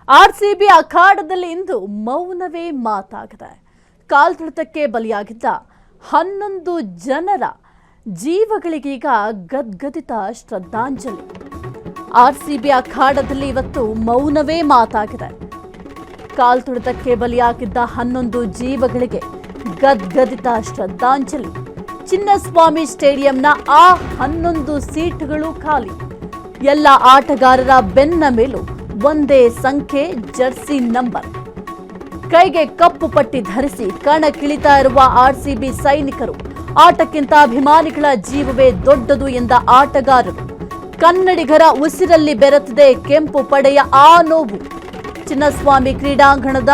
RCB ಅಖಾಡದಲ್ಲಿ ಇಂದು ಮೌನವೇ ಮಾತಾಗಿದೆ. ಕಾಲ್ತುಳಿತಕ್ಕೆ ಬಲಿಯಾಗಿದ್ದ 11 ಜನರ ಜೀವಗಳಿಗೀಗ ಗದ್ಗದಿತ ಶ್ರದ್ಧಾಂಜಲಿ. ಆರ್ಸಿಬಿ ಅಖಾಡದಲ್ಲಿ ಇವತ್ತು ಮೌನವೇ ಮಾತಾಗಿದೆ. ಕಾಲ್ತುಳಿತಕ್ಕೆ ಬಲಿಯಾಗಿದ್ದ 11 ಜೀವಗಳಿಗೆ ಗದ್ಗದಿತ ಶ್ರದ್ಧಾಂಜಲಿ. ಚಿನ್ನಸ್ವಾಮಿ ಸ್ಟೇಡಿಯಂನ ಆ 11 ಸೀಟ್ಗಳು ಖಾಲಿ. ಎಲ್ಲ ಆಟಗಾರರ ಬೆನ್ನ ಮೇಲೂ ಒಂದೇ ಸಂಖ್ಯೆ, ಜರ್ಸಿ ನಂಬರ್. ಕೈಗೆ ಕಪ್ಪು ಪಟ್ಟಿ ಧರಿಸಿ ಕಣಕ್ಕಿಳಿತಾ ಇರುವ ಆರ್ಸಿಬಿ ಸೈನಿಕರು. ಆಟಕ್ಕಿಂತ ಅಭಿಮಾನಿಗಳ ಜೀವವೇ ದೊಡ್ಡದು ಎಂದ ಆಟಗಾರರು. ಕನ್ನಡಿಗರ ಉಸಿರಲ್ಲಿ ಬೆರೆತಿದೆ ಕೆಂಪು ಪಡೆಯ ಆ ನೋವು. ಚಿನ್ನಸ್ವಾಮಿ ಕ್ರೀಡಾಂಗಣದ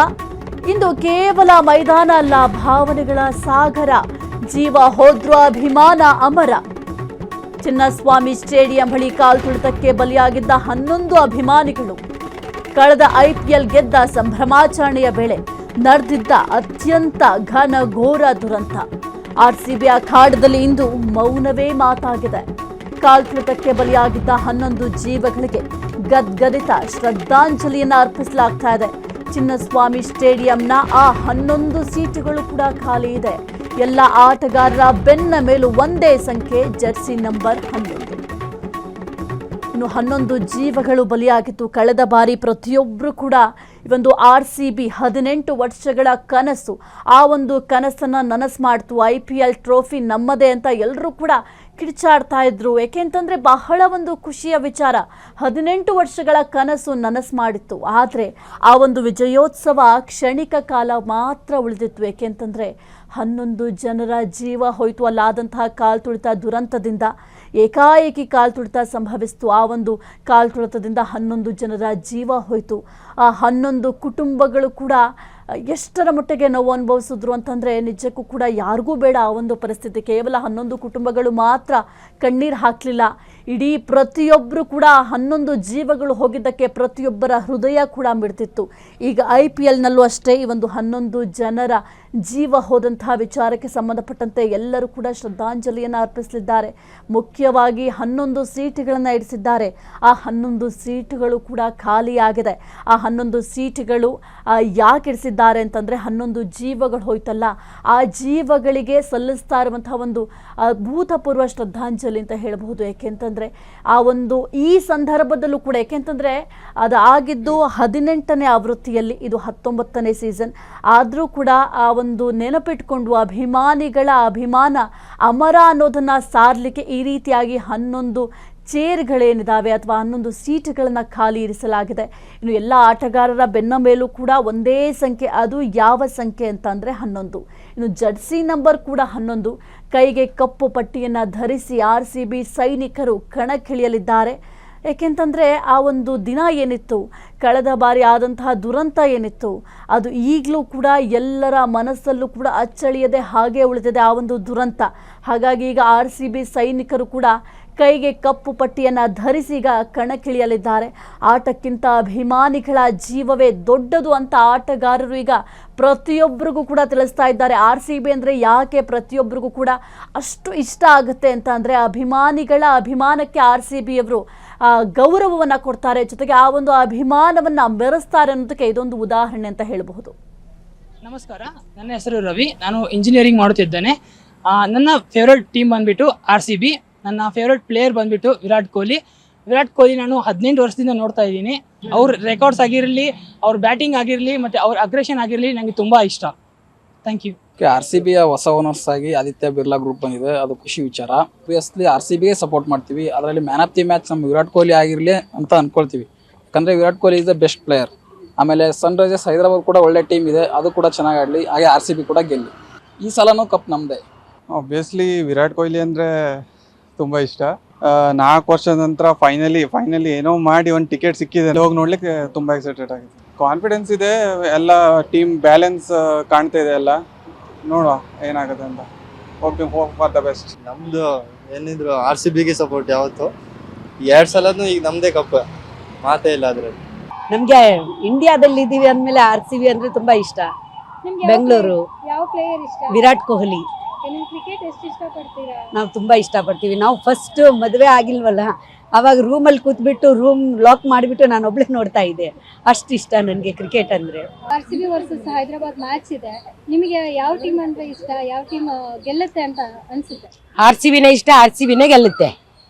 ಇಂದು ಕೇವಲ ಮೈದಾನ ಅಲ್ಲ, ಭಾವನೆಗಳ ಸಾಗರ. ಜೀವ ಹೋದ್ರೂ ಅಭಿಮಾನ ಅಮರ. ಚಿನ್ನಸ್ವಾಮಿ ಸ್ಟೇಡಿಯಂ ಬಳಿ ಕಾಲ್ತುಳಿತಕ್ಕೆ ಬಲಿಯಾಗಿದ್ದ 11 ಅಭಿಮಾನಿಗಳು. ಕಳೆದ IPL ಗೆದ್ದ ಸಂಭ್ರಮಾಚರಣೆಯ ವೇಳೆ ನಡೆದಿದ್ದ ಅತ್ಯಂತ ಘನಘೋರ ದುರಂತ. ಆರ್ಸಿಬಿ ಅಖಾಡದಲ್ಲಿ ಇಂದು ಮೌನವೇ ಮಾತಾಗಿದೆ. ಕಾಲ್ತುಳಿತಕ್ಕೆ ಬಲಿಯಾಗಿದ್ದ 11 ಜೀವಗಳಿಗೆ ಗದ್ಗದಿತ ಶ್ರದ್ಧಾಂಜಲಿಯನ್ನು ಅರ್ಪಿಸಲಾಗ್ತಾ ಇದೆ. ಚಿನ್ನಸ್ವಾಮಿ ಸ್ಟೇಡಿಯಂನ ಆ 11 ಸೀಟುಗಳು ಕೂಡ ಖಾಲಿ ಇದೆ. ಎಲ್ಲ ಆಟಗಾರರ ಬೆನ್ನ ಮೇಲೂ ಒಂದೇ ಸಂಖ್ಯೆ, ಜರ್ಸಿ ನಂಬರ್ 11. ಇನ್ನು 11 ಜೀವಗಳು ಬಲಿಯಾಗಿತ್ತು. ಕಳೆದ ಬಾರಿ ಪ್ರತಿಯೊಬ್ಬರು ಕೂಡ ಒಂದು ಆರ್ಸಿಬಿ 18 ವರ್ಷಗಳ ಕನಸು, ಆ ಒಂದು ಕನಸನ್ನು ನನಸು ಮಾಡ್ತು. IPL ಟ್ರೋಫಿ ನಮ್ಮದೇ ಅಂತ ಎಲ್ಲರೂ ಕೂಡ ಕಿರ್ಚಾಡ್ತಾ ಇದ್ರು. ಏಕೆಂತಂದ್ರೆ ಬಹಳ ಒಂದು ಖುಷಿಯ ವಿಚಾರ. 18 ವರ್ಷಗಳ ಕನಸು ನನಸು ಮಾಡಿತ್ತು. ಆದರೆ ಆ ಒಂದು ವಿಜಯೋತ್ಸವ ಕ್ಷಣಿಕ ಕಾಲ ಮಾತ್ರ ಉಳಿದಿತ್ತು. ಏಕೆಂತಂದ್ರೆ 11 ಜನರ ಜೀವ ಹೋಯಿತು. ಅಲ್ಲಾದಂತಹ ಕಾಲ್ತುಳಿತ ದುರಂತದಿಂದ ಏಕಾಏಕಿ ಕಾಲ್ತುಳಿತ ಸಂಭವಿಸಿತು. ಆ ಒಂದು ಕಾಲ್ತುಳಿತದಿಂದ 11 ಜನರ ಜೀವ ಹೋಯಿತು. ಆ 11 ಕುಟುಂಬಗಳು ಕೂಡ ಎಷ್ಟರ ಮಟ್ಟಿಗೆ ನೋವು ಅನುಭವಿಸಿದ್ರು ಅಂತಂದರೆ ನಿಜಕ್ಕೂ ಕೂಡ ಯಾರಿಗೂ ಬೇಡ ಆ ಒಂದು ಪರಿಸ್ಥಿತಿ. ಕೇವಲ 11 ಕುಟುಂಬಗಳು ಮಾತ್ರ ಕಣ್ಣೀರು ಹಾಕಲಿಲ್ಲ. ಇಡೀ ಪ್ರತಿಯೊಬ್ಬರು ಕೂಡ 11 ಜೀವಗಳು ಹೋಗಿದ್ದಕ್ಕೆ ಪ್ರತಿಯೊಬ್ಬರ ಹೃದಯ ಕೂಡ ಮಿಡ್ತಿತ್ತು. ಈಗ IPLನಲ್ಲೂ ಅಷ್ಟೇ ಈ ಒಂದು 11 ಜನರ ಜೀವ ಹೋದಂತಹ ವಿಚಾರಕ್ಕೆ ಸಂಬಂಧಪಟ್ಟಂತೆ ಎಲ್ಲರೂ ಕೂಡ ಶ್ರದ್ಧಾಂಜಲಿಯನ್ನು ಅರ್ಪಿಸಲಿದ್ದಾರೆ. ಮುಖ್ಯವಾಗಿ 11 ಸೀಟುಗಳನ್ನು ಇರಿಸಿದ್ದಾರೆ. ಆ 11 ಸೀಟುಗಳು ಕೂಡ ಖಾಲಿಯಾಗಿದೆ. ಆ 11 ಸೀಟುಗಳು ಯಾಕೆ ಇರಿಸಿದ್ದಾರೆ ಅಂತಂದರೆ 11 ಜೀವಗಳು ಹೋಯ್ತಲ್ಲ, ಆ ಜೀವಗಳಿಗೆ ಸಲ್ಲಿಸ್ತಾ ಇರುವಂತಹ ಒಂದು ಅಭೂತಪೂರ್ವ ಶ್ರದ್ಧಾಂಜಲಿ ಅಂತ ಹೇಳಬಹುದು. ಏಕೆಂತಂದರೆ ಆ ಒಂದು ಈ ಸಂದರ್ಭದಲ್ಲೂ ಕೂಡ, ಏಕೆಂತಂದರೆ ಅದು ಆಗಿದ್ದು 18ನೇ ಆವೃತ್ತಿಯಲ್ಲಿ, ಇದು 19ನೇ ಸೀಸನ್. ಆದರೂ ಕೂಡ ಆ ಒಂದು ನೆನಪಿಟ್ಕೊಂಡು ಅಭಿಮಾನಿಗಳ ಅಭಿಮಾನ ಅಮರ ಅನ್ನೋದನ್ನು ಸಾರಲಿಕ್ಕೆ ಈ ರೀತಿಯಾಗಿ 11 ಚೇರ್ಗಳೇನಿದ್ದಾವೆ ಅಥವಾ 11 ಸೀಟುಗಳನ್ನು ಖಾಲಿ ಇರಿಸಲಾಗಿದೆ. ಇನ್ನು ಎಲ್ಲ ಆಟಗಾರರ ಬೆನ್ನ ಮೇಲೂ ಕೂಡ ಒಂದೇ ಸಂಖ್ಯೆ, ಅದು ಯಾವ ಸಂಖ್ಯೆ ಅಂತಂದರೆ 11. ಇನ್ನು ಜರ್ಸಿ ನಂಬರ್ ಕೂಡ 11. ಕೈಗೆ ಕಪ್ಪು ಪಟ್ಟಿಯನ್ನು ಧರಿಸಿ ಆರ್ಸಿಬಿ ಸೈನಿಕರು ಕಣಕ್ಕಿಳಿಯಲಿದ್ದಾರೆ. ಏಕೆಂತಂದರೆ ಆ ಒಂದು ದಿನ ಏನಿತ್ತು, ಕಳೆದ ಬಾರಿ ಆದಂತಹ ದುರಂತ ಏನಿತ್ತು, ಅದು ಈಗಲೂ ಕೂಡ ಎಲ್ಲರ ಮನಸ್ಸಲ್ಲೂ ಕೂಡ ಅಚ್ಚಳಿಯದೆ ಹಾಗೆ ಉಳಿದಿದೆ ಆ ಒಂದು ದುರಂತ. ಹಾಗಾಗಿ ಈಗ ಆರ್ಸಿಬಿ ಸೈನಿಕರು ಕೂಡ ಕೈಗೆ ಕಪ್ಪು ಪಟ್ಟಿಯನ್ನು ಧರಿಸಿ ಈಗ ಕಣಕ್ಕಿಳಿಯಲಿದ್ದಾರೆ. ಆಟಕ್ಕಿಂತ ಅಭಿಮಾನಿಗಳ ಜೀವವೇ ದೊಡ್ಡದು ಅಂತ ಆಟಗಾರರು ಈಗ ಪ್ರತಿಯೊಬ್ಬರಿಗೂ ಕೂಡ ತಿಳಿಸ್ತಾ ಇದ್ದಾರೆ. RCB ಅಂದರೆ ಯಾಕೆ ಪ್ರತಿಯೊಬ್ಬರಿಗೂ ಕೂಡ ಅಷ್ಟು ಇಷ್ಟ ಆಗುತ್ತೆ ಅಂತ ಅಂದರೆ ಅಭಿಮಾನಿಗಳ ಅಭಿಮಾನಕ್ಕೆ RCBಯವರು ಗೌರವವನ್ನು ಕೊಡ್ತಾರೆ, ಜೊತೆಗೆ ಆ ಒಂದು ಅಭಿಮಾನವನ್ನು ಮೆರೆಸ್ತಾರೆ ಅನ್ನೋದಕ್ಕೆ ಇದೊಂದು ಉದಾಹರಣೆ ಅಂತ ಹೇಳಬಹುದು. ನಮಸ್ಕಾರ, ನನ್ನ ಹೆಸರು ರವಿ. ನಾನು ಇಂಜಿನಿಯರಿಂಗ್ ಮಾಡುತ್ತಿದ್ದೇನೆ. ನನ್ನ ಫೇವ್ರೇಟ್ ಟೀಮ್ ಬಂದ್ಬಿಟ್ಟು RCB. ನನ್ನ ಫೇವ್ರೇಟ್ ಪ್ಲೇಯರ್ ಬಂದ್ಬಿಟ್ಟು ವಿರಾಟ್ ಕೊಹ್ಲಿ. ನಾನು 18 ವರ್ಷದಿಂದ ನೋಡ್ತಾ ಇದ್ದೀನಿ. ಅವ್ರ ರೆಕಾರ್ಡ್ಸ್ ಆಗಿರಲಿ, ಅವ್ರ ಬ್ಯಾಟಿಂಗ್ ಆಗಿರಲಿ, ಮತ್ತು ಅವ್ರ ಅಗ್ರೆಷನ್ ಆಗಿರಲಿ ನನಗೆ ತುಂಬ ಇಷ್ಟ. Thank you. RCBಯ ಹೊಸ ಓನರ್ಸ್ ಆಗಿ ಆದಿತ್ಯ ಬಿರ್ಲಾ ಗ್ರೂಪ್ ಬಂದಿದೆ, ಅದು ಖುಷಿ ವಿಚಾರ. ಆಬ್ವಿಯಸ್ಲಿ RCBಗೆ ಸಪೋರ್ಟ್ ಮಾಡ್ತೀವಿ. ಅದರಲ್ಲಿ ಮ್ಯಾನ್ ಆಫ್ ದಿ ಮ್ಯಾಚ್ ನಮ್ಮ ವಿರಾಟ್ ಕೊಹ್ಲಿ ಆಗಿರಲಿ ಅಂತ ಅಂದ್ಕೊಳ್ತೀವಿ. ಯಾಕಂದರೆ Virat Kohli is the best player. ಆಮೇಲೆ ಸನ್ರೈಸರ್ಸ್ ಹೈದರಾಬಾದ್ ಕೂಡ ಒಳ್ಳೆ ಟೀಮ್ ಇದೆ, ಅದು ಕೂಡ ಚೆನ್ನಾಗಿ ಆಡಲಿ. ಹಾಗೆ RCB ಕೂಡ ಗೆಲ್ಲಿ. ಈ ಸಲನೂ ಕಪ್ ನಮ್ಮದೇ. ಆಬ್ವಿಯಸ್ಲಿ ವಿರಾಟ್ ಕೊಹ್ಲಿ ಅಂದರೆ ತುಂಬ ಇಷ್ಟ. 4 ವರ್ಷದ ನಂತರ ಫೈನಲಿ ಏನೋ ಮಾಡಿ ಒಂದು ಟಿಕೆಟ್ ಸಿಕ್ಕಿದೆ, ಹೋಗಿ ನೋಡ್ಲಿಕ್ಕೆ ತುಂಬ ಎಕ್ಸೈಟೆಡ್ ಆಗಿದೆ. ಕಾನ್ಫಿಡೆನ್ಸ್ ಇದೆ, ಎಲ್ಲ ಟೀಮ್ ಬ್ಯಾಲೆನ್ಸ್ ಕಾಣ್ತಾ ಇದೆ. ಎಲ್ಲ ನೋಡುವ ಏನಾಗುತ್ತೆ ಅಂತ. Hope for the best. ನಮ್ದು ಏನಿದ್ರು RCBಗೆ ಸಪೋರ್ಟ್ ಯಾವತ್ತು. 2 ಸಲನೂ ಈಗ ನಮ್ದೇ ಕಪ್, ಮಾತೇ ಇಲ್ಲ ಅದ್ರಲ್ಲಿ. ನಮ್ಗೆ ಇಂಡಿಯಾದಲ್ಲಿ ಇದೀವಿ ಅಂದ್ಮೇಲೆ RCB ಅಂದ್ರೆ ತುಂಬಾ ಇಷ್ಟ. ಬೆಂಗಳೂರು. ಯಾವ ಪ್ಲೇಯರ್ ಇಷ್ಟ? ವಿರಾಟ್ ಕೊಹ್ಲಿ. ಕ್ರಿಕೆಟ್ ಎಷ್ಟು ಇಷ್ಟಪಡ್ತೀರಾ? ನಾವು ತುಂಬಾ ಇಷ್ಟಪಡ್ತೀವಿ. ನಾವು ಫಸ್ಟ್ ಮದುವೆ ಆಗಿಲ್ವಲ್ಲ, ಅವಾಗ ರೂಮಲ್ಲಿ ಕೂತ್ಬಿಟ್ಟು ರೂಮ್ ಲಾಕ್ ಮಾಡಿಬಿಟ್ಟು ನಾನು ಒಬ್ಳೆ ನೋಡ್ತಾ ಇದ್ದೆ. ಅಷ್ಟು ಇಷ್ಟ ನನಗೆ ಕ್ರಿಕೆಟ್ ಅಂದರೆ. RCB ವರ್ಸಸ್ ಹೈದರಾಬಾದ್ ಮ್ಯಾಚ್ ಇದೆ. ನಿಮಗೆ ಯಾವ ಟೀಮ್ ಅಂದ್ರೆ ಇಷ್ಟ? ಯಾವ ಟೀಮ್ ಗೆಲ್ಲುತ್ತೆ ಅಂತ ಅನ್ಸುತ್ತೆ? RCBನೇ ಇಷ್ಟ, RCBನೇ ಗೆಲ್ಲುತ್ತೆ.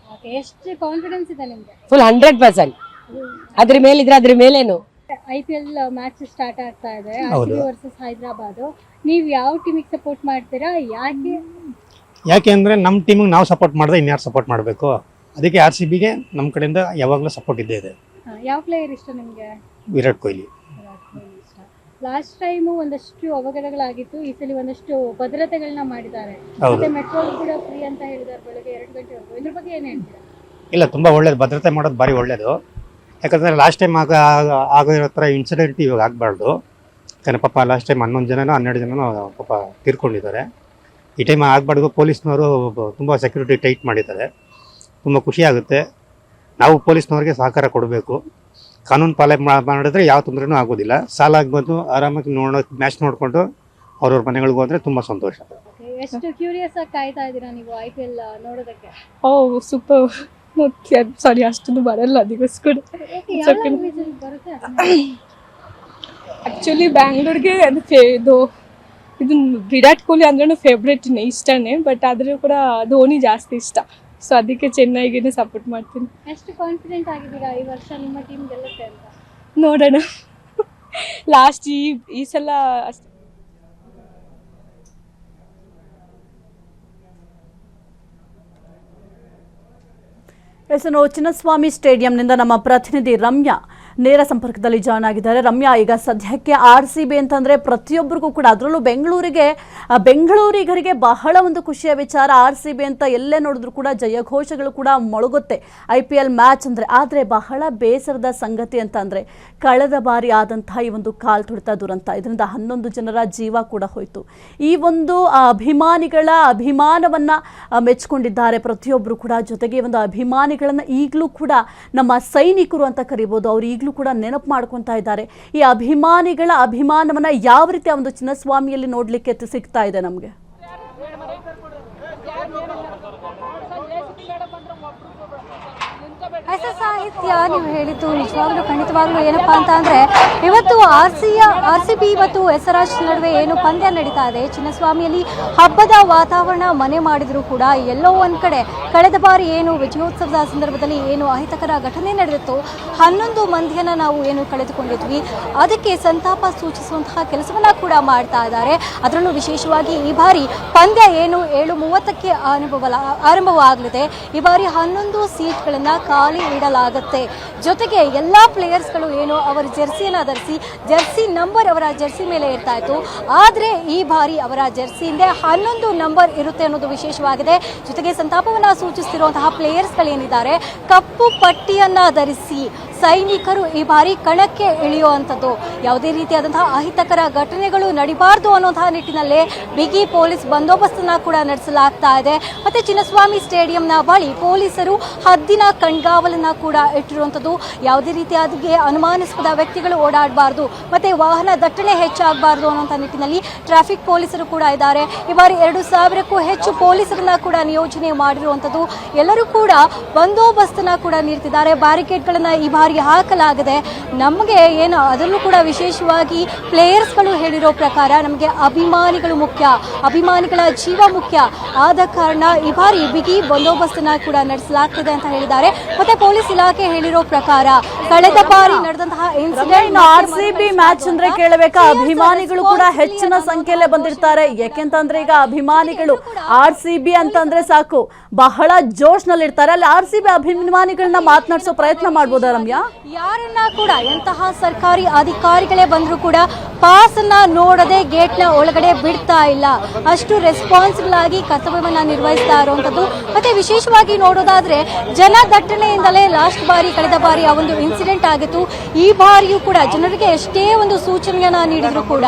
ಎಷ್ಟು ಕಾನ್ಫಿಡೆನ್ಸ್ ಇದೆ ನಿಮ್ಗೆ? ಫುಲ್ 100%. ಅದ್ರ ಮೇಲಿದ್ರೆ ಅದ್ರ ಮೇಲೇನು. IPL ಮ್ಯಾಚ್ ಸ್ಟಾರ್ಟ್ ಆಗ್ತಾ ಇದೆ, RCB ವರ್ಸಸ್ ಹೈದರಾಬಾದ್. ನೀವು ಯಾವ ಟೀಮಿಗೆ ಸಪೋರ್ಟ್ ಮಾಡ್ತೀರಾ? ಯಾಕೆ ಅಂದರೆ ನಮ್ಮ ಟೀಮಿಗೆ ನಾವು ಸಪೋರ್ಟ್ ಮಾಡಿದ್ರೆ ಇನ್ಯಾರು ಸಪೋರ್ಟ್ ಮಾಡಬೇಕು, ಅದಕ್ಕೆ RCBಗೆ ನಮ್ಮ ಕಡೆಯಿಂದ ಯಾವಾಗಲೂ ಸಪೋರ್ಟ್ ಇದ್ದೇ ಇದೆ. ಯಾವ ಪ್ಲೇಯರ್ ಇಷ್ಟ ನಿಮಗೆ? ವಿರಾಟ್ ಕೊಹ್ಲಿ. ಲಾಸ್ಟ್ ಟೈಮ್ ಒಂದಷ್ಟು ಅವಘಡಗಳಾಗಿತ್ತು, ಈ ಸಲ ಒಂದಷ್ಟು ಭದ್ರತೆಗಳನ್ನ ಮಾಡಿದ್ದಾರೆ. ಹೌದು. ಮತ್ತೆ ಮೆಟ್ರೋ ಕೂಡ ಫ್ರೀ ಅಂತ ಹೇಳಿದ್ದಾರೆ ಬೆಳಗ್ಗೆ 2 ಗಂಟೆವರೆಗೂ. ಇದ್ರ ಬಗ್ಗೆ ಏನ್ ಹೇಳ್ತೀರಾ? ಇಲ್ಲ, ತುಂಬ ಒಳ್ಳೇದು, ಭದ್ರತೆ ಮಾಡೋದು ಭಾರಿ ಒಳ್ಳೆಯದು. ಯಾಕಂದರೆ ಲಾಸ್ಟ್ ಟೈಮ್ ಆಗಿರೋ ಥರ ಇನ್ಸಿಡೆಂಟ್ ಇವಾಗ ಆಗಬಾರ್ದು. ಯಾಕಂದರೆ ಪಾಪ ಲಾಸ್ಟ್ ಟೈಮ್ 11 ಜನನೋ 12 ಜನನೋ ಪಾಪ ತೀರ್ಕೊಂಡಿದ್ದಾರೆ. ಈ ಟೈಮ್ ಆಗಬಾರ್ದು. ಪೊಲೀಸ್ನವರು ತುಂಬ ಸೆಕ್ಯೂರಿಟಿ ಟೈಟ್ ಮಾಡಿದ್ದಾರೆ. ತುಂಬ ಖುಷಿ ಆಗುತ್ತೆ. ನಾವು ಪೊಲೀಸ್ನವ್ರಿಗೆ ಸಹಕಾರ ಕೊಡಬೇಕು. ಕಾನೂನು ಪಾಲನೆ ಮಾಡಿದ್ರೆ ಯಾವ ತೊಂದರೆನೂ ಆಗೋದಿಲ್ಲ. ಸಾಲ ಆಗ್ಬೋದು, ಆರಾಮಾಗಿ ಮ್ಯಾಚ್ ನೋಡಿಕೊಂಡು ಅವ್ರವ್ರ ಮನೆಗಳಿಗೆ ಹೋದರೆ ತುಂಬ ಸಂತೋಷ. ಎಷ್ಟು ಕ್ಯೂರಿಯಸ್ ಆಗಿ ಕಾಯ್ತಾ ಇದ್ದೀರಾ ನೀವು IPL ನೋಡೋದಕ್ಕೆ? ಸೂಪರ್. ಸಾರಿ, ಅಷ್ಟೊಂದು ಬರಲ್ಲ ಅದಕ್ಕೋಸ್ಕರ. ಬರುತ್ತೆ ಆ್ಯಕ್ಚುಲಿ ಬ್ಯಾಂಗ್ಳೂರ್ಗೆ ಇದು ವಿರಾಟ್ ಕೊಹ್ಲಿ ಅಂದ್ರೂ ಫೇವ್ರೇಟ್ ಇಷ್ಟನೇ, ಬಟ್ ಆದರೂ ಕೂಡ ಧೋನಿ ಜಾಸ್ತಿ ಇಷ್ಟ. ಸೊ ಅದಕ್ಕೆ ಚೆನ್ನೈಗೆ ಸಪೋರ್ಟ್ ಮಾಡ್ತೀನಿ. ಎಷ್ಟು ಕಾನ್ಫಿಡೆಂಟ್ ಆಗಿದ್ದೀರಾ ಈ ವರ್ಷ ನಿಮ್ಮ ಟೀಮ್ ಗೆಲ್ಲುತ್ತೆ ಅಂತ? ನೋಡೋಣ. ಲಾಸ್ಟ್ ಈ ಸಲ ಅಷ್ಟೇ. ಚಿನ್ನಸ್ವಾಮಿ ಸ್ಟೇಡಿಯಂನಿಂದ ನಮ್ಮ ಪ್ರತಿನಿಧಿ ರಮ್ಯಾ ನೇರ ಸಂಪರ್ಕದಲ್ಲಿ ಜಾಯ್ನ್ ಆಗಿದ್ದಾರೆ. ರಮ್ಯಾ, ಈಗ ಸದ್ಯಕ್ಕೆ RCB ಅಂತಂದ್ರೆ ಪ್ರತಿಯೊಬ್ಬರಿಗೂ ಕೂಡ, ಅದರಲ್ಲೂ ಬೆಂಗಳೂರಿಗರಿಗೆ ಬಹಳ ಒಂದು ಖುಷಿಯ ವಿಚಾರ. RCB ಅಂತ ಎಲ್ಲೇ ನೋಡಿದ್ರು ಕೂಡ ಜಯಘೋಷಗಳು ಕೂಡ ಮೊಳಗುತ್ತೆ IPL ಮ್ಯಾಚ್ ಅಂದ್ರೆ. ಆದರೆ ಬಹಳ ಬೇಸರದ ಸಂಗತಿ ಅಂತಂದ್ರೆ ಕಳೆದ ಬಾರಿ ಆದಂತಹ ಈ ಒಂದು ಕಾಲ್ ತುಳಿತ ದುರಂತ, ಇದರಿಂದ 11 ಜನರ ಜೀವ ಕೂಡ ಹೋಯಿತು. ಈ ಒಂದು ಅಭಿಮಾನಿಗಳ ಅಭಿಮಾನವನ್ನ ಮೆಚ್ಚಿಕೊಂಡಿದ್ದಾರೆ ಪ್ರತಿಯೊಬ್ಬರು ಕೂಡ. ಜೊತೆಗೆ ಒಂದು ಅಭಿಮಾನಿಗಳನ್ನ ಈಗಲೂ ಕೂಡ ನಮ್ಮ ಸೈನಿಕರು ಅಂತ ಕರಿಬಹುದು, ಅವರು ಈಗಲೂ ಕೂಡ ನೆನಪು ಮಾಡ್ಕೊತಾ ಇದ್ದಾರೆ. ಈ ಅಭಿಮಾನಿಗಳ ಅಭಿಮಾನವನ್ನ ಯಾವ ರೀತಿ ಆ ಒಂದು ಚಿನ್ನಸ್ವಾಮಿಯಲ್ಲಿ ನೋಡ್ಲಿಕ್ಕೆ ಸಿಗ್ತಾ ಇದೆ ನಮಗೆ? ಸಾಹಿತ್ಯ ನೀವು ಹೇಳಿದ್ದು ನಿಜವಾಗ್ಲೂ ಖಂಡಿತವಾಗ್ಲೂ ಏನಪ್ಪಾ ಅಂತ ಅಂದ್ರೆ, ಇವತ್ತು RCB ಮತ್ತು SRH ನಡುವೆ ಏನು ಪಂದ್ಯ ನಡೀತಾ ಇದೆ, ಚಿನ್ನಸ್ವಾಮಿಯಲ್ಲಿ ಹಬ್ಬದ ವಾತಾವರಣ ಮನೆ ಮಾಡಿದ್ರು ಕೂಡ ಎಲ್ಲೋ ಒಂದ್ ಕಡೆ ಕಳೆದ ಬಾರಿ ಏನು ವಿಜಯೋತ್ಸವದ ಸಂದರ್ಭದಲ್ಲಿ ಏನು ಅಹಿತಕರ ಘಟನೆ ನಡೆದಿತ್ತು, 11 ಮಂದಿಯನ್ನ ನಾವು ಏನು ಕಳೆದುಕೊಂಡಿದ್ವಿ, ಅದಕ್ಕೆ ಸಂತಾಪ ಸೂಚಿಸುವಂತಹ ಕೆಲಸವನ್ನ ಕೂಡ ಮಾಡ್ತಾ ಇದ್ದಾರೆ. ಅದರಲ್ಲೂ ವಿಶೇಷವಾಗಿ ಈ ಬಾರಿ ಪಂದ್ಯ ಏನು 7:30ಕ್ಕೆ ಆರಂಭವಾಗಲಿದೆ. ಈ ಬಾರಿ 11 ಸೀಟ್ಗಳನ್ನ ಖಾಲಿ ಇಡಲಾಗುತ್ತೆ. ಜೊತೆಗೆ ಎಲ್ಲಾ ಪ್ಲೇಯರ್ಸ್ಗಳು ಏನು ಅವರ ಜೆರ್ಸಿಯನ್ನ ಧರಿಸಿ, ಜೆರ್ಸಿ ನಂಬರ್ ಅವರ ಜೆರ್ಸಿ ಮೇಲೆ ಇರ್ತಾ ಇತ್ತು, ಆದ್ರೆ ಈ ಬಾರಿ ಅವರ ಜೆರ್ಸಿಯಿಂದ 11 ನಂಬರ್ ಇರುತ್ತೆ ಅನ್ನೋದು ವಿಶೇಷವಾಗಿದೆ. ಜೊತೆಗೆ ಸಂತಾಪವನ್ನ ಸೂಚಿಸುತ್ತಿರುವಂತಹ ಪ್ಲೇಯರ್ಸ್ಗಳೇನಿದ್ದಾರೆ, ಕಪ್ಪು ಪಟ್ಟಿಯನ್ನ ಧರಿಸಿ ಸೈನಿಕರು ಈ ಬಾರಿ ಕಣಕ್ಕೆ ಇಳಿಯುವಂಥದ್ದು, ಯಾವುದೇ ರೀತಿಯಾದಂತಹ ಅಹಿತಕರ ಘಟನೆಗಳು ನಡಿಬಾರ್ದು ಅನ್ನುವಂತಹ ನಿಟ್ಟಿನಲ್ಲೇ ಬಿಗಿ ಪೊಲೀಸ್ ಬಂದೋಬಸ್ತನ್ನ ಕೂಡ ನಡೆಸಲಾಗ್ತಾ ಇದೆ. ಮತ್ತೆ ಚಿನ್ನಸ್ವಾಮಿ ಸ್ಟೇಡಿಯಂನ ಬಳಿ ಪೊಲೀಸರು ಹದ್ದಿನ ಕಣ್ಗಾವಲನ್ನ ಕೂಡ ಇಟ್ಟಿರುವಂಥದ್ದು. ಯಾವುದೇ ರೀತಿಯಾದ ಅನುಮಾನಾಸ್ಪದ ವ್ಯಕ್ತಿಗಳು ಓಡಾಡಬಾರ್ದು, ಮತ್ತೆ ವಾಹನ ದಟ್ಟಣೆ ಹೆಚ್ಚಾಗಬಾರ್ದು ಅನ್ನುವಂಥ ನಿಟ್ಟಿನಲ್ಲಿ ಟ್ರಾಫಿಕ್ ಪೊಲೀಸರು ಕೂಡ ಇದ್ದಾರೆ. ಈ ಬಾರಿ 2000ಕ್ಕೂ ಹೆಚ್ಚು ಪೊಲೀಸರನ್ನ ಕೂಡ ನಿಯೋಜನೆ ಮಾಡಿರುವಂಥದ್ದು. ಎಲ್ಲರೂ ಕೂಡ ಬಂದೋಬಸ್ತನ್ನ ಕೂಡ ನೀಡ್ತಿದ್ದಾರೆ. ಬ್ಯಾರಿಕೇಡ್ಗಳನ್ನ ಈ ಬಾರಿ ಹಾಕಲಾಗಿದೆ. ನಮಗೆ ಏನು ಅದರಲ್ಲೂ ಕೂಡ ವಿಶೇಷವಾಗಿ ಪ್ಲೇಯರ್ಸ್ಗಳು ಹೇಳಿರೋ ಪ್ರಕಾರ ನಮಗೆ ಅಭಿಮಾನಿಗಳು ಮುಖ್ಯ, ಅಭಿಮಾನಿಗಳ ಜೀವ ಮುಖ್ಯ, ಆದ ಕಾರಣ ಈ ಬಾರಿ ಬಿಗಿ ಬಂದೋಬಸ್ತನ್ನ ಕೂಡ ನಡೆಸಲಾಗ್ತದೆ ಅಂತ ಹೇಳಿದ್ದಾರೆ. ಮತ್ತೆ ಪೊಲೀಸ್ ಇಲಾಖೆ ಹೇಳಿರೋ ಪ್ರಕಾರ ಕಳೆದ ಬಾರಿ ನಡೆದಂತಹ ಇನ್ಸಿಡೆಂಟ್ RCB ಮ್ಯಾಚ್ ಅಂದ್ರೆ ಕೇಳಬೇಕಾ, ಅಭಿಮಾನಿಗಳು ಕೂಡ ಹೆಚ್ಚಿನ ಸಂಖ್ಯೆಯಲ್ಲೇ ಬಂದಿರ್ತಾರೆ. ಯಾಕೆಂತಂದ್ರೆ ಈಗ ಅಭಿಮಾನಿಗಳು RCB ಅಂತಂದ್ರೆ ಸಾಕು ಬಹಳ ಜೋಶ್ ನಲ್ಲಿ ಇರ್ತಾರೆ. ಅಲ್ಲಿ RCB ಅಭಿಮಾನಿಗಳನ್ನ ಮಾತನಾಡಿಸೋ ಪ್ರಯತ್ನ ಮಾಡ್ಬೋದಾ ರಮ್ಯಾ? ಯಾರನ್ನ ಕೂಡ ಎಂತಹ ಸರ್ಕಾರಿ ಅಧಿಕಾರಿಗಳೇ ಬಂದರೂ ಕೂಡ ಪಾಸ್ ಅನ್ನ ನೋಡದೆ ಗೇಟ್ ನ ಒಳಗಡೆ ಬಿಡ್ತಾ ಇಲ್ಲ. ಅಷ್ಟು ರೆಸ್ಪಾನ್ಸಿಬಲ್ ಆಗಿ ಕರ್ತವ್ಯವನ್ನ ನಿರ್ವಹಿಸ್ತಾ ಇರುವಂತದ್ದು. ಮತ್ತೆ ವಿಶೇಷವಾಗಿ ನೋಡೋದಾದ್ರೆ ಜನದಟ್ಟಣೆಯಿಂದಲೇ ಲಾಸ್ಟ್ ಬಾರಿ ಕಳೆದ ಬಾರಿ ಆ ಒಂದು ಇನ್ಸಿಡೆಂಟ್ ಆಗಿತ್ತು. ಈ ಬಾರಿಯೂ ಕೂಡ ಜನರಿಗೆ ಎಷ್ಟೇ ಒಂದು ಸೂಚನೆಯನ್ನ ನೀಡಿದ್ರು ಕೂಡ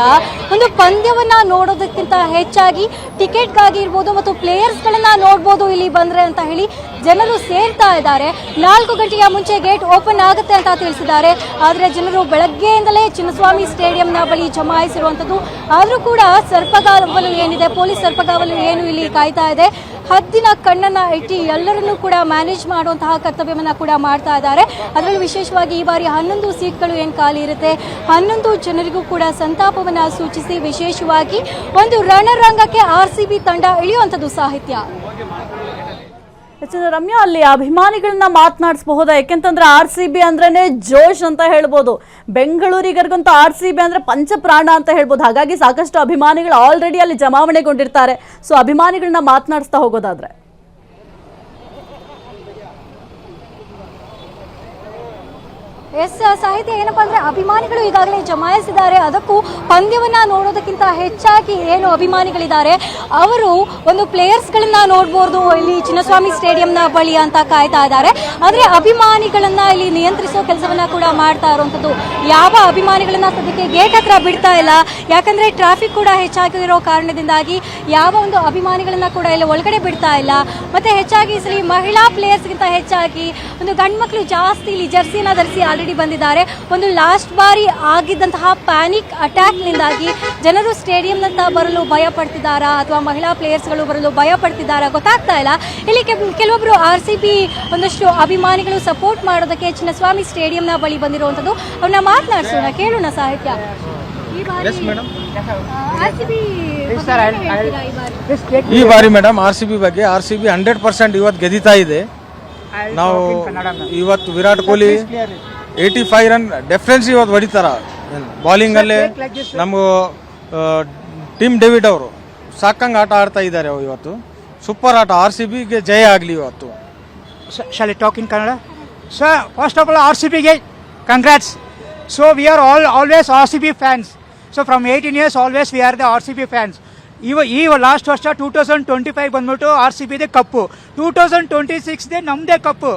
ಒಂದು ಪಂದ್ಯವನ್ನ ನೋಡೋದಕ್ಕಿಂತ ಹೆಚ್ಚಾಗಿ ಟಿಕೆಟ್ಗಾಗಿ ಇರ್ಬೋದು ಮತ್ತು ಪ್ಲೇಯರ್ಸ್ ಗಳನ್ನ ನೋಡ್ಬೋದು ಇಲ್ಲಿ ಬಂದ್ರೆ ಅಂತ ಹೇಳಿ ಜನರು ಸೇರ್ತಾ ಇದ್ದಾರೆ. 4 ಗಂಟೆಯ ಮುಂಚೆ ಗೇಟ್ ಓಪನ್ ಆಗುತ್ತೆ ಅಂತ ತಿಳಿಸಿದ್ದಾರೆ. ಆದ್ರೆ ಜನರು ಬೆಳಗ್ಗೆಯಿಂದಲೇ ಚಿನ್ನಸ್ವಾಮಿ ಸ್ಟೇಡಿಯಂನ ಬಳಿ ಜಮಾಯಿಸಿರುವಂತದ್ದು. ಆದ್ರೂ ಕೂಡ ಸರ್ಪಗಾವಲು ಏನಿದೆ, ಪೊಲೀಸ್ ಸರ್ಪಗಾವಲು ಏನು ಇಲ್ಲಿ ಕಾಯ್ತಾ ಇದೆ, ಹದ್ದಿನ ಕಣ್ಣನ್ನ ಇಟ್ಟು ಎಲ್ಲರನ್ನೂ ಕೂಡ ಮ್ಯಾನೇಜ್ ಮಾಡುವಂತಹ ಕರ್ತವ್ಯವನ್ನ ಕೂಡ ಮಾಡ್ತಾ ಇದ್ದಾರೆ. ಅದರಲ್ಲೂ ವಿಶೇಷವಾಗಿ ಈ ಬಾರಿ 11 ಸೀಟ್ಗಳು ಏನು ಖಾಲಿ ಇರುತ್ತೆ, 11 ಜನರಿಗೂ ಕೂಡ ಸಂತಾಪವನ್ನ ಸೂಚಿಸಿ ವಿಶೇಷವಾಗಿ ಒಂದು ರಣರಂಗಕ್ಕೆ RCB ತಂಡ ಇಳಿಯುವಂಥದ್ದು ಸಾಹಿತ್ಯ. ರಮ್ಯಾ, ಅಲ್ಲಿ ಅಭಿಮಾನಿಗಳನ್ನ ಮಾತನಾಡಿಸಬಹುದಾ? ಯಾಕೆಂತಂದ್ರೆ RCB ಅಂದ್ರೇನೆ ಜೋಶ್ ಅಂತ ಹೇಳ್ಬೋದು. ಬೆಂಗಳೂರಿಗರಿಗಂತೂ RCB ಅಂದ್ರೆ ಪಂಚಪ್ರಾಣ ಅಂತ ಹೇಳ್ಬೋದು. ಹಾಗಾಗಿ ಸಾಕಷ್ಟು ಅಭಿಮಾನಿಗಳು ಆಲ್ರೆಡಿ ಅಲ್ಲಿ ಜಮಾವಣೆಗೊಂಡಿರ್ತಾರೆ. ಸೊ ಅಭಿಮಾನಿಗಳನ್ನ ಮಾತನಾಡಿಸ್ತಾ ಹೋಗೋದಾದ್ರೆ ಎಸ್ ಸಾಹಿತ್ಯ ಏನಪ್ಪಾ ಅಂದ್ರೆ ಅಭಿಮಾನಿಗಳು ಈಗಾಗಲೇ ಜಮಾಯಿಸಿದ್ದಾರೆ. ಅದಕ್ಕೂ ಪಂದ್ಯವನ್ನ ನೋಡೋದಕ್ಕಿಂತ ಹೆಚ್ಚಾಗಿ ಏನು ಅಭಿಮಾನಿಗಳಿದ್ದಾರೆ ಅವರು ಒಂದು ಪ್ಲೇಯರ್ಸ್ಗಳನ್ನ ನೋಡ್ಬೋದು ಇಲ್ಲಿ ಚಿನ್ನಸ್ವಾಮಿ ಸ್ಟೇಡಿಯಂನ ಬಳಿ ಅಂತ ಕಾಯ್ತಾ ಇದ್ದಾರೆ. ಆದರೆ ಅಭಿಮಾನಿಗಳನ್ನ ಇಲ್ಲಿ ನಿಯಂತ್ರಿಸೋ ಕೆಲಸವನ್ನ ಕೂಡ ಮಾಡ್ತಾ ಇರುವಂಥದ್ದು. ಯಾವ ಅಭಿಮಾನಿಗಳನ್ನ ಸದ್ಯಕ್ಕೆ ಗೇಟ್ ಹತ್ರ ಬಿಡ್ತಾ ಇಲ್ಲ, ಯಾಕಂದ್ರೆ ಟ್ರಾಫಿಕ್ ಕೂಡ ಹೆಚ್ಚಾಗಿರೋ ಕಾರಣದಿಂದಾಗಿ ಯಾವ ಒಂದು ಅಭಿಮಾನಿಗಳನ್ನ ಕೂಡ ಇಲ್ಲಿ ಒಳಗಡೆ ಬಿಡ್ತಾ ಇಲ್ಲ. ಮತ್ತೆ ಹೆಚ್ಚಾಗಿ ಈ ಮಹಿಳಾ ಪ್ಲೇಯರ್ಸ್ಗಿಂತ ಹೆಚ್ಚಾಗಿ ಒಂದು ಗಂಡು ಮಕ್ಕಳು ಜಾಸ್ತಿ ಇಲ್ಲಿ ಜರ್ಸಿಯನ್ನ ಧರಿಸಿ ಬಂದಿದ್ದಾರೆ. ಒಂದು ಲಾಸ್ಟ್ ಬಾರಿ ಆಗಿದ್ದಂತಹ ಪ್ಯಾನಿಕ್ ಅಟ್ಯಾಕ್ ನಿಂದಾಗಿ ಜನರು ಸ್ಟೇಡಿಯಂನತ್ತ ಬರಲು ಭಯ ಪಡ್ತಿದ್ದಾರಾ ಅಥವಾ ಮಹಿಳಾ ಪ್ಲೇಯರ್ಸ್ಗಳು ಬರಲು ಭಯ ಪಡ್ತಿದ್ದಾರಾ ಗೊತ್ತಾಗ್ತಾ ಇಲ್ಲ. ಇಲ್ಲಿ ಕೆಲವೊಬ್ರು RCB ಒಂದಷ್ಟು ಅಭಿಮಾನಿಗಳು ಸಪೋರ್ಟ್ ಮಾಡೋದಕ್ಕೆ ಚಿನ್ನಸ್ವಾಮಿ ಸ್ಟೇಡಿಯಂನ ಬಳಿ ಬಂದಿರುವಂತದ್ದು. ಅವ್ರನ್ನ ಮಾತನಾಡಿಸೋಣ, ಕೇಳೋಣ ಸಾಹಿತ್ಯ. ಈ ಬಾರಿ ಮೇಡಮ್ RCB ಬಗ್ಗೆ RCB 100% ಇವತ್ತು ಗೆದಿತಾ ಇದೆ. ನಾವು ಇವತ್ತು ವಿರಾಟ್ ಕೊಹ್ಲಿ 85 ರನ್ ಡೆಫ್ರೆನ್ಸ್ ಇವತ್ತು ಹೊಡಿತಾರ ಬೌಲಿಂಗ್ ಅಲ್ಲೇ. ನಮ್ಮ ಟಿಮ್ ಡೇವಿಡ್ ಅವರು ಸಾಕಂಗ್ ಆಟ ಆಡ್ತಾ ಇದ್ದಾರೆ ಇವತ್ತು. ಸೂಪರ್ ಆಟ. RCBಗೆ ಜಯ ಆಗಲಿ ಇವತ್ತು. Shall I talk in Kannada? Sir, first of all, RCBಗೆ congrats. So we are always RCB fans. So from 18 years always we are the RCB fans. ಈ ಲಾಸ್ಟ್ ವರ್ಷ 2025 ಬಂದ್ಬಿಟ್ಟು RCB ದೆ ಕಪ್ಪು, 2026 ದೆ ನಮ್ದೇ ಕಪ್ಪು,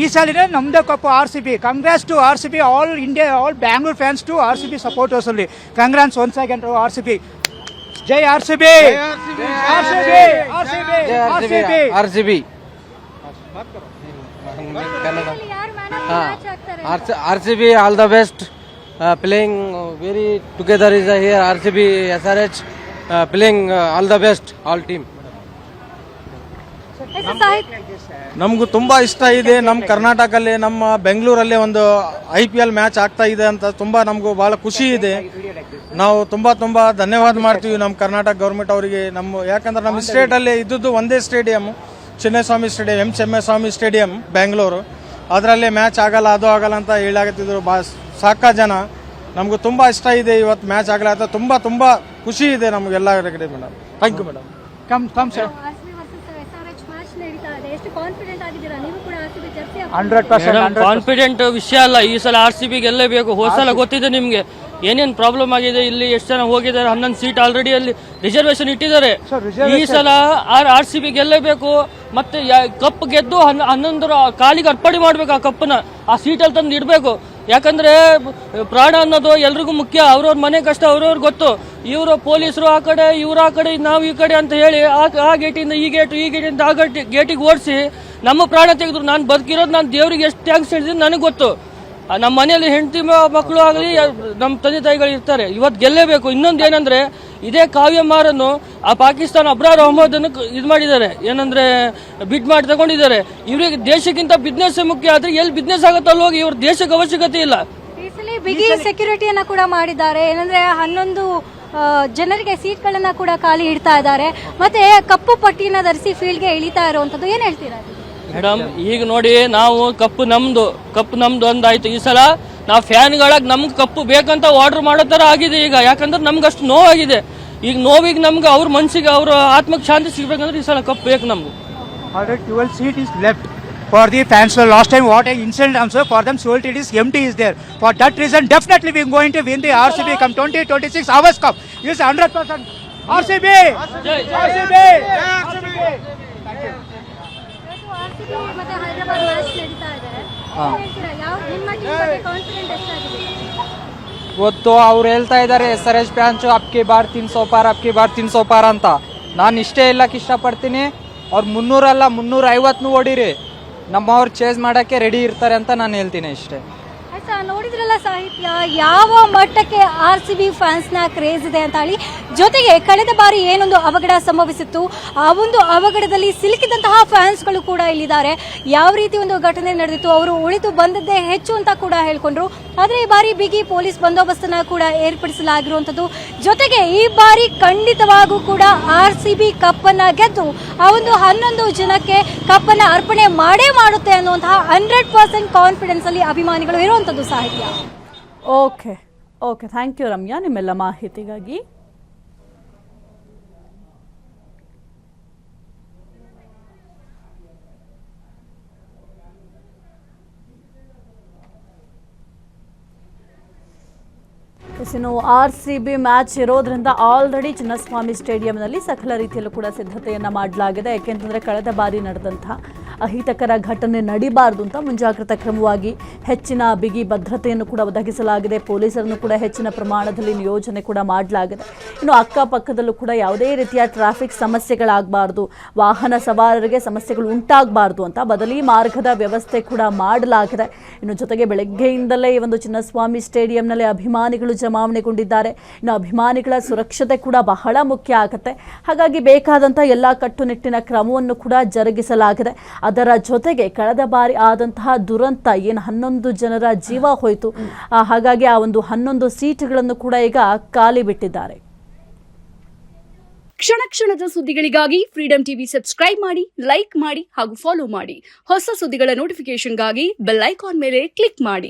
ಈ ಸಾಲಿನ ನಮ್ದೇ ಕಪ್ಪು RCB. Congrats to RCB, all India, all Bangalore fans to RCB supporters ಅಲ್ಲಿ. Congrats once again to RCB. ಜೈ RCB, RCB, RCB, RCB. RCB all the best. Playing very together is here. RCB SRH playing all the best, all team. ನಮಗೂ ತುಂಬಾ ಇಷ್ಟ ಇದೆ. ನಮ್ಮ ಕರ್ನಾಟಕಲ್ಲಿ, ನಮ್ಮ ಬೆಂಗಳೂರಲ್ಲಿ ಒಂದು IPL ಮ್ಯಾಚ್ ಆಗ್ತಾ ಇದೆ ಅಂತ ತುಂಬಾ ನಮಗೂ ಬಹಳ ಖುಷಿ ಇದೆ. ನಾವು ತುಂಬಾ ಧನ್ಯವಾದ ಮಾಡ್ತೀವಿ ನಮ್ಮ ಕರ್ನಾಟಕ ಗೌರ್ಮೆಂಟ್ ಅವರಿಗೆ. ಯಾಕಂದ್ರೆ ನಮ್ಮ ಸ್ಟೇಟಲ್ಲಿ ಇದ್ದದ್ದು ಒಂದೇ stadium, Chinnaswamy stadium, M Chinnaswamy stadium Bengaluru. ಅದರಲ್ಲೇ ಮ್ಯಾಚ್ ಆಗಲ್ಲ, ಅದು ಆಗಲ್ಲ ಅಂತ ಹೇಳಾಕತ್ತಿದ್ರು ಸಾಕ ಜನ. ನಮಗೂ ತುಂಬಾ ಇಷ್ಟ ಇದೆ ಇವತ್ತು ಮ್ಯಾಚ್ ಆಗಲ್ಲ ಅಂತ. ತುಂಬಾ ಖುಷಿ ಇದೆ ನಮಗೆಲ್ಲ ಕಡೆ madam. Thank you madam. Come sir. 100% confident ವಿಷಯ ಅಲ್ಲ. ಈ ಸಲ RCB ಗೆಲ್ಲೇಬೇಕು. ಹೋದ ಸಲ ಗೊತ್ತಿದೆ ನಿಮ್ಗೆ ಏನೇನ್ ಪ್ರಾಬ್ಲಮ್ ಆಗಿದೆ. ಇಲ್ಲಿ ಎಷ್ಟು ಜನ ಹೋಗಿದ್ದಾರೆ, 11 ಸೀಟ್ ಆಲ್ರೆಡಿ ಅಲ್ಲಿ ರಿಸರ್ವೇಶನ್ ಇಟ್ಟಿದ್ದಾರೆ. ಈ ಸಲ RCB ಗೆಲ್ಲೇಬೇಕು. ಮತ್ತೆ ಕಪ್ ಗೆದ್ದು 11 ಕಾಲಿಗೆ ಅರ್ಪಣೆ ಮಾಡ್ಬೇಕು. ಆ ಕಪ್ಪನ್ನ ಆ ಸೀಟಲ್ಲಿ ತಂದು ಇಡಬೇಕು. ಯಾಕಂದ್ರೆ ಪ್ರಾಣ ಅನ್ನೋದು ಎಲ್ರಿಗೂ ಮುಖ್ಯ. ಅವ್ರವ್ರ ಮನೆ ಕಷ್ಟ ಅವ್ರವ್ರಿಗೆ ಗೊತ್ತು. ಇವರು ಪೊಲೀಸರು ಆ ಕಡೆ, ಇವ್ರು ಆ ಕಡೆ, ನಾವು ಈ ಕಡೆ ಅಂತ ಹೇಳಿ ಆ ಗೇಟಿಂದ ಈ ಗೇಟಿಂದ ಆ ಗೇಟಿಗೆ ಓಡಿಸಿ ನಮ್ಮ ಪ್ರಾಣ ತೆಗೆದ್ರು. ನಾನು ಬದುಕಿರೋದು ನಾನು ದೇವರಿಗೆ ಎಷ್ಟು ಥ್ಯಾಂಕ್ಸ್ ಹೇಳಿದ್ದೀನಿ ನನಗೆ ಗೊತ್ತು. ನಮ್ಮ ಮನೆಯಲ್ಲಿ ಹೆಂಡತಿ ಮಕ್ಕಳು ಆಗಲಿ, ನಮ್ಮ ತಂದೆ ತಾಯಿಗಳು ಇರ್ತಾರೆ. ಇವತ್ತು ಗೆಲ್ಲೇಬೇಕು. ಇನ್ನೊಂದು ಏನಂದ್ರೆ, ಇದೇ ಕಾವ್ಯ ಮಾರನ್ನು ಆ ಪಾಕಿಸ್ತಾನ ಅಬ್ರಾರ್ ಅಹಮದ್ ಅನ್ನು ಇದು ಮಾಡಿದ್ದಾರೆ, ಏನಂದ್ರೆ ಬಿಡ್ ಮಾಡಿ ತಗೊಂಡಿದ್ದಾರೆ. ಇವರಿಗೆ ದೇಶಕ್ಕಿಂತ ಬಿಸ್ನೆಸ್ ಮುಖ್ಯ. ಆದ್ರೆ ಎಲ್ಲಿ ಬಿಸ್ನೆಸ್ ಆಗುತ್ತೆ ಅಲ್ಲಿ ಹೋಗಿ, ಇವ್ರ ದೇಶಕ್ಕೆ ಅವಶ್ಯಕತೆ ಇಲ್ಲ. ಬಿಗಿ ಸೆಕ್ಯೂರಿಟಿಯನ್ನ ಕೂಡ ಮಾಡಿದ್ದಾರೆ. ಏನಂದ್ರೆ 11 ಜನರಿಗೆ ಸೀಟ್ಗಳನ್ನ ಕೂಡ ಖಾಲಿ ಇಡ್ತಾ ಇದ್ದಾರೆ. ಮತ್ತೆ ಕಪ್ಪು ಪಟ್ಟಿಯನ್ನ ಧರಿಸಿ ಫೀಲ್ಡ್ಗೆ ಇಳಿತಾ ಇರುವಂತದ್ದು. ಏನ್ ಹೇಳ್ತೀರಾ ಮೇಡಮ್? ಈಗ ನೋಡಿ, ನಾವು ಕಪ್ಪು ನಮ್ದು ಅಂದಾಯ್ತು. ಈ ಸಲ ನಾವು ಫ್ಯಾನ್ಗಳಾಗಿ ನಮ್ಗೆ ಕಪ್ಪು ಬೇಕಂತ ಆರ್ಡರ್ ಮಾಡೋ ತರ ಆಗಿದೆ ಈಗ. ಯಾಕಂದ್ರೆ ನಮ್ಗೆ ಅಷ್ಟು ನೋವಾಗಿದೆ. ಈಗ ನೋವಿಗೆ ನಮ್ಗೆ ಅವ್ರ ಮನಸ್ಸಿಗೆ, ಅವ್ರ ಆತ್ಮಕ್ಕೆ ಶಾಂತಿ ಸಿಗ್ಬೇಕಂದ್ರೆ ಈ ಸಲ ಕಪ್ಪು ಬೇಕು ನಮ್ಗೆ. Already 12 seat is left for the fans. So last time what I incident also for them, 12 seat is empty is there. For that reason definitely we are going to win the RCB come 2026 hours cup. Yes, 100% RCB. RCB. Thank you. ಮತ್ತೆ Hyderabad match ನಡೀತಾ ಇದೆ. ಯಾವ ನಿಮ್ಮ team ಬಗ್ಗೆ confident ಎಷ್ಟಾಗಿದೆ ಇವತ್ತು? ಅವ್ರು ಹೇಳ್ತಾ ಇದ್ದಾರೆ SRH ಬ್ರಾಂಚ್ ಅಪ್ಕಿ ಬಾರ್ 300 ಪಾರ್ ಅಂತ. ನಾನು ಇಷ್ಟೇ ಹೇಳಕ್ಕೆ ಇಷ್ಟಪಡ್ತೀನಿ. ಅವ್ರು 300 ಅಲ್ಲ 350 ಹೊಡೀರಿ, ನಮ್ಮವ್ರು ಚೇಸ್ ಮಾಡೋಕ್ಕೆ ರೆಡಿ ಇರ್ತಾರೆ ಅಂತ ನಾನು ಹೇಳ್ತೀನಿ ಇಷ್ಟೇ. ನೋಡಿದ್ರಲ್ಲ ಸಾಹಿತ್ಯ, ಯಾವ ಮಟ್ಟಕ್ಕೆ RCB ಫ್ಯಾನ್ಸ್ನ ಕ್ರೇಜ್ ಇದೆ ಅಂತ ಹೇಳಿ. ಜೊತೆಗೆ ಕಳೆದ ಬಾರಿ ಏನೊಂದು ಅವಘಡ ಸಂಭವಿಸಿತ್ತು, ಆ ಒಂದು ಅವಘಡದಲ್ಲಿ ಸಿಲುಕಿದಂತಹ ಫ್ಯಾನ್ಸ್ಗಳು ಕೂಡ ಇಲ್ಲಿದ್ದಾರೆ. ಯಾವ ರೀತಿ ಒಂದು ಘಟನೆ ನಡೆದಿತ್ತು, ಅವರು ಉಳಿದು ಬಂದದ್ದೇ ಹೆಚ್ಚು ಅಂತ ಕೂಡ ಹೇಳ್ಕೊಂಡ್ರು. ಆದರೆ ಈ ಬಾರಿ ಬಿಗಿ ಪೊಲೀಸ್ ಬಂದೋಬಸ್ತನ್ನ ಕೂಡ ಏರ್ಪಡಿಸಲಾಗಿರುವಂಥದ್ದು. ಜೊತೆಗೆ ಈ ಬಾರಿ ಖಂಡಿತವಾಗೂ ಕೂಡ RCB ಕಪ್ಪನ್ನ ಗೆದ್ದು ಆ ಒಂದು 11 ಜನಕ್ಕೆ ಕಪ್ಪನ್ನ ಅರ್ಪಣೆ ಮಾಡೇ ಮಾಡುತ್ತೆ ಅನ್ನುವಂತಹ 100% ಕಾನ್ಫಿಡೆನ್ಸ್ ಅಲ್ಲಿ ಅಭಿಮಾನಿಗಳು ಇರುವಂಥದ್ದು. ಸಾಹಿತ್ಯ. ಓಕೆ ಥ್ಯಾಂಕ್ ಯು ರಮ್ಯಾ ನಿಮ್ಮೆಲ್ಲ ಮಾಹಿತಿಗಾಗಿ. ಇನ್ನು RCB ಮ್ಯಾಚ್ ಇರೋದ್ರಿಂದ ಆಲ್ರೆಡಿ ಚಿನ್ನಸ್ವಾಮಿ ಸ್ಟೇಡಿಯಂನಲ್ಲಿ ಸಕಲ ರೀತಿಯಲ್ಲೂ ಕೂಡ ಸಿದ್ಧತೆಯನ್ನು ಮಾಡಲಾಗಿದೆ. ಯಾಕೆಂತಂದರೆ ಕಳೆದ ಬಾರಿ ನಡೆದಂತಹ ಅಹಿತಕರ ಘಟನೆ ನಡಿಬಾರ್ದು ಅಂತ ಮುಂಜಾಗ್ರತಾ ಕ್ರಮವಾಗಿ ಹೆಚ್ಚಿನ ಬಿಗಿ ಭದ್ರತೆಯನ್ನು ಕೂಡ ಒದಗಿಸಲಾಗಿದೆ. ಪೊಲೀಸರನ್ನು ಕೂಡ ಹೆಚ್ಚಿನ ಪ್ರಮಾಣದಲ್ಲಿ ನಿಯೋಜನೆ ಕೂಡ ಮಾಡಲಾಗಿದೆ. ಇನ್ನು ಅಕ್ಕಪಕ್ಕದಲ್ಲೂ ಕೂಡ ಯಾವುದೇ ರೀತಿಯ ಟ್ರಾಫಿಕ್ ಸಮಸ್ಯೆಗಳಾಗಬಾರ್ದು, ವಾಹನ ಸವಾರರಿಗೆ ಸಮಸ್ಯೆಗಳು ಉಂಟಾಗಬಾರ್ದು ಅಂತ ಬದಲಿ ಮಾರ್ಗದ ವ್ಯವಸ್ಥೆ ಕೂಡ ಮಾಡಲಾಗಿದೆ. ಇನ್ನು ಜೊತೆಗೆ ಬೆಳಗ್ಗೆಯಿಂದಲೇ ಈ ಒಂದು ಚಿನ್ನಸ್ವಾಮಿ ಸ್ಟೇಡಿಯಂನಲ್ಲಿ ಅಭಿಮಾನಿಗಳು ಜಮಾವಣೆಗೊಂಡಿದ್ದಾರೆ. ಇನ್ನು ಅಭಿಮಾನಿಗಳ ಸುರಕ್ಷತೆ ಕೂಡ ಬಹಳ ಮುಖ್ಯ ಆಗುತ್ತೆ. ಹಾಗಾಗಿ ಬೇಕಾದಂಥ ಎಲ್ಲ ಕಟ್ಟುನಿಟ್ಟಿನ ಕ್ರಮವನ್ನು ಕೂಡ ಜರುಗಿಸಲಾಗಿದೆ. ಅದರ ಜೊತೆಗೆ ಕಳೆದ ಬಾರಿ ಆದಂತಹ ದುರಂತ ಏನು 11 ಜನರ ಜೀವ ಹೋಯಿತು, ಹಾಗಾಗಿ ಆ ಒಂದು 11 ಸೀಟುಗಳನ್ನು ಕೂಡ ಈಗ ಖಾಲಿ ಬಿಟ್ಟಿದ್ದಾರೆ. ಕ್ಷಣ ಕ್ಷಣದ ಸುದ್ದಿಗಳಿಗಾಗಿ ಫ್ರೀಡಂ ಟಿವಿ ಸಬ್ಸ್ಕ್ರೈಬ್ ಮಾಡಿ, ಲೈಕ್ ಮಾಡಿ ಹಾಗೂ ಫಾಲೋ ಮಾಡಿ. ಹೊಸ ಸುದ್ದಿಗಳ ನೋಟಿಫಿಕೇಶನ್ಗಾಗಿ ಬೆಲ್ ಐಕಾನ್ ಮೇಲೆ ಕ್ಲಿಕ್ ಮಾಡಿ.